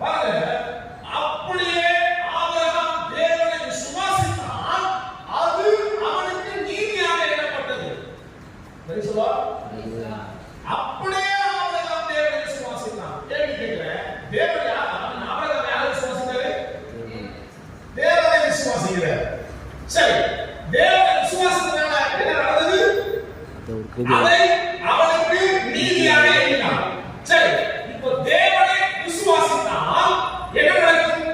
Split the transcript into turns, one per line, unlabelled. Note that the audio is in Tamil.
பாருங்க, அப்படியே ஆபிரகாம் தேவனை விசுவாசித்தான், அது அவனுக்கு நீதியாக எண்ணப்பட்டது. சரி சொல்வா? அப்படியே ஆபிரகாம் தேவனை விசுவாசித்தான். கேள்வி கேட்கிறேன், தேவன் யார்? ஆபிரகாம் யாரை விசுவாசித்தாரு? தேவனை விசுவாசிக்கிறார். சரி, தேவனை விசுவாசித்தனால என்ன நடந்தது? அதை அவனுக்கு நீதியாக எண்ணினார். சரி, இப்போ தேவனை விசுவாசித்தால் என்ன நடக்கும்?